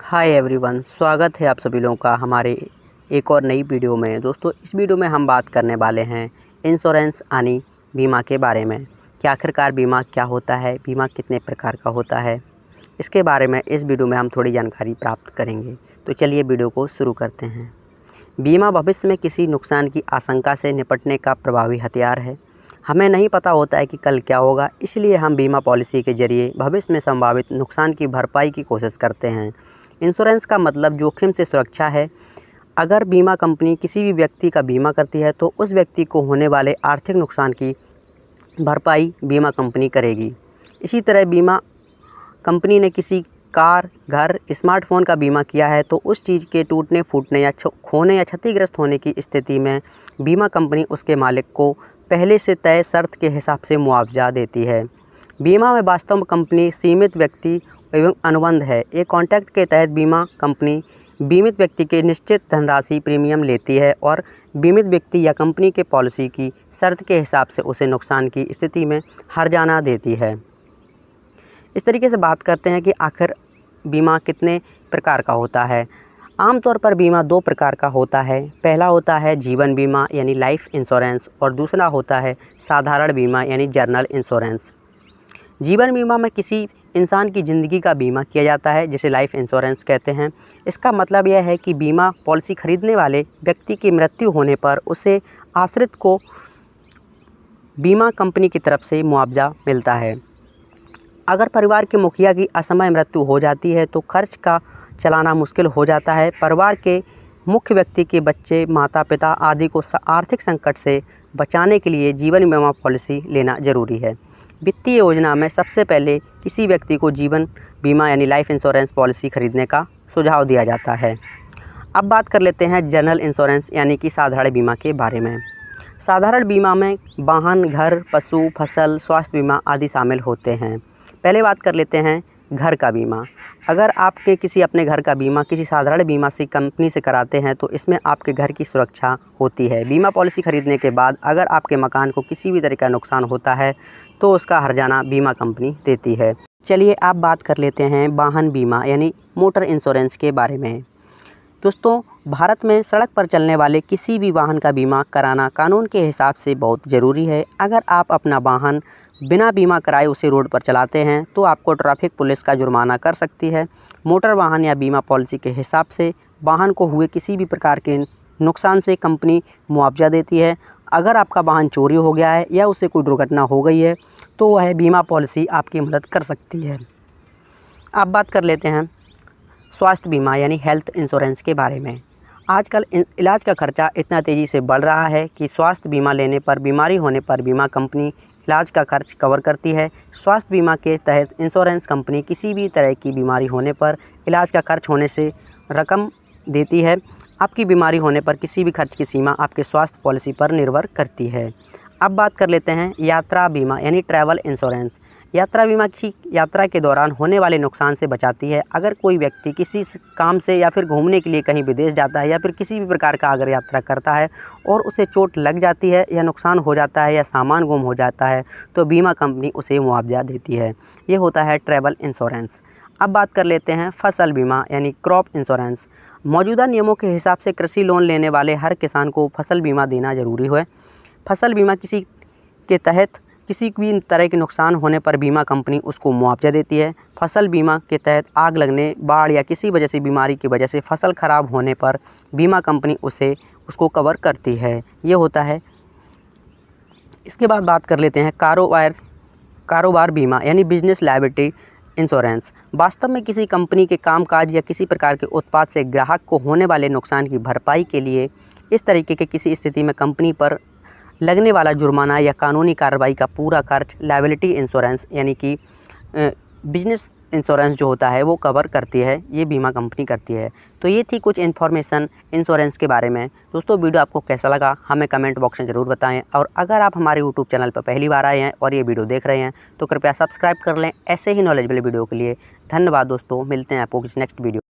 Hi everyone, स्वागत है आप सभी लोगों का हमारे एक और नई वीडियो में। दोस्तों, इस वीडियो में हम बात करने वाले हैं इंश्योरेंस यानी बीमा के बारे में कि आखिरकार बीमा क्या होता है, बीमा कितने प्रकार का होता है, इसके बारे में इस वीडियो में हम थोड़ी जानकारी प्राप्त करेंगे। तो चलिए वीडियो को शुरू करते हैं। बीमा भविष्य में किसी नुकसान की आशंका से निपटने का प्रभावी हथियार है। हमें नहीं पता होता है कि कल क्या होगा, इसलिए हम बीमा पॉलिसी के जरिए भविष्य में संभावित नुकसान की भरपाई की कोशिश करते हैं। इंश्योरेंस का मतलब जोखिम से सुरक्षा है। अगर बीमा कंपनी किसी भी व्यक्ति का बीमा करती है तो उस व्यक्ति को होने वाले आर्थिक नुकसान की भरपाई बीमा कंपनी करेगी। इसी तरह बीमा कंपनी ने किसी कार, घर, स्मार्टफोन का बीमा किया है तो उस चीज़ के टूटने, फूटने या खोने या क्षतिग्रस्त होने की स्थिति में बीमा कंपनी उसके मालिक को पहले से तय शर्त के हिसाब से मुआवजा देती है। बीमा में वास्तव में कंपनी सीमित व्यक्ति एवं अनुबंध है। एक कॉन्ट्रैक्ट के तहत बीमा कंपनी बीमित व्यक्ति के निश्चित धनराशि प्रीमियम लेती है और बीमित व्यक्ति या कंपनी के पॉलिसी की शर्त के हिसाब से उसे नुकसान की स्थिति में हर्जाना देती है। इस तरीके से बात करते हैं कि आखिर बीमा कितने प्रकार का होता है। आमतौर पर बीमा दो प्रकार का होता है। पहला होता है जीवन बीमा यानी लाइफ इंश्योरेंस और दूसरा होता है साधारण बीमा यानी जनरल इंश्योरेंस। जीवन बीमा में किसी इंसान की ज़िंदगी का बीमा किया जाता है जिसे लाइफ इंश्योरेंस कहते हैं। इसका मतलब यह है कि बीमा पॉलिसी खरीदने वाले व्यक्ति की मृत्यु होने पर उसे आश्रित को बीमा कंपनी की तरफ से मुआवजा मिलता है। अगर परिवार के मुखिया की असमय मृत्यु हो जाती है तो खर्च का चलाना मुश्किल हो जाता है। परिवार के मुख्य व्यक्ति के बच्चे, माता पिता आदि को आर्थिक संकट से बचाने के लिए जीवन बीमा पॉलिसी लेना ज़रूरी है। वित्तीय योजना में सबसे पहले किसी व्यक्ति को जीवन बीमा यानी लाइफ इंश्योरेंस पॉलिसी खरीदने का सुझाव दिया जाता है। अब बात कर लेते हैं जनरल इंश्योरेंस यानी कि साधारण बीमा के बारे में। साधारण बीमा में वाहन, घर, पशु, फसल, स्वास्थ्य बीमा आदि शामिल होते हैं। पहले बात कर लेते हैं घर का बीमा। अगर आपके किसी अपने घर का बीमा किसी साधारण बीमा से कंपनी से कराते हैं तो इसमें आपके घर की सुरक्षा होती है। बीमा पॉलिसी खरीदने के बाद अगर आपके मकान को किसी भी तरह का नुकसान होता है तो उसका हर्जाना बीमा कंपनी देती है। चलिए अब बात कर लेते हैं वाहन बीमा यानी मोटर इंश्योरेंस के बारे में। दोस्तों, भारत में सड़क पर चलने वाले किसी भी वाहन का बीमा कराना कानून के हिसाब से बहुत ज़रूरी है। अगर आप अपना वाहन बिना बीमा कराए उसे रोड पर चलाते हैं तो आपको ट्रैफिक पुलिस का जुर्माना कर सकती है। मोटर वाहन या बीमा पॉलिसी के हिसाब से वाहन को हुए किसी भी प्रकार के नुकसान से कंपनी मुआवजा देती है। अगर आपका वाहन चोरी हो गया है या उसे कोई दुर्घटना हो गई है तो वह बीमा पॉलिसी आपकी मदद कर सकती है। अब बात कर लेते हैं स्वास्थ्य बीमा यानी हेल्थ इंश्योरेंस के बारे में। आजकल इलाज का खर्चा इतना तेज़ी से बढ़ रहा है कि स्वास्थ्य बीमा लेने पर बीमारी होने पर बीमा कंपनी इलाज का खर्च कवर करती है। स्वास्थ्य बीमा के तहत इंश्योरेंस कंपनी किसी भी तरह की बीमारी होने पर इलाज का खर्च होने से रकम देती है। आपकी बीमारी होने पर किसी भी खर्च की सीमा आपके स्वास्थ्य पॉलिसी पर निर्भर करती है। अब बात कर लेते हैं यात्रा बीमा यानी ट्रैवल इंश्योरेंस। यात्रा बीमा किसी यात्रा के दौरान होने वाले नुकसान से बचाती है। अगर कोई व्यक्ति किसी काम से या फिर घूमने के लिए कहीं विदेश जाता है या फिर किसी भी प्रकार का अगर यात्रा करता है और उसे चोट लग जाती है या नुकसान हो जाता है या सामान गुम हो जाता है तो बीमा कंपनी उसे मुआवजा देती है। ये होता है ट्रैवल इंश्योरेंस। अब बात कर लेते हैं फसल बीमा यानी क्रॉप इंश्योरेंस। मौजूदा नियमों के हिसाब से कृषि लोन लेने वाले हर किसान को फसल बीमा देना ज़रूरी है। फसल बीमा किसी के तहत किसी भी तरह के नुकसान होने पर बीमा कंपनी उसको मुआवजा देती है। फसल बीमा के तहत आग लगने, बाढ़ या किसी वजह से बीमारी की वजह से फसल खराब होने पर बीमा कंपनी उसको कवर करती है। ये होता है। इसके बाद बात कर लेते हैं कारोबार बीमा यानी बिजनेस लायबिलिटी इंश्योरेंस। वास्तव में किसी कंपनी के कामकाज या किसी प्रकार के उत्पाद से ग्राहक को होने वाले नुकसान की भरपाई के लिए इस तरीके के किसी स्थिति में कंपनी पर लगने वाला जुर्माना या कानूनी कार्रवाई का पूरा खर्च लायबिलिटी इंश्योरेंस यानी कि बिजनेस इंश्योरेंस जो होता है वो कवर करती है। ये बीमा कंपनी करती है। तो ये थी कुछ इन्फॉर्मेशन इंश्योरेंस के बारे में। दोस्तों, वीडियो आपको कैसा लगा हमें कमेंट बॉक्स में ज़रूर बताएं और अगर आप हमारे यूट्यूब चैनल पर पहली बार आए हैं और ये वीडियो देख रहे हैं तो कृपया सब्सक्राइब कर लें ऐसे ही नॉलेजेबल वीडियो के लिए। धन्यवाद दोस्तों, मिलते हैं आपको किसी नेक्स्ट वीडियो।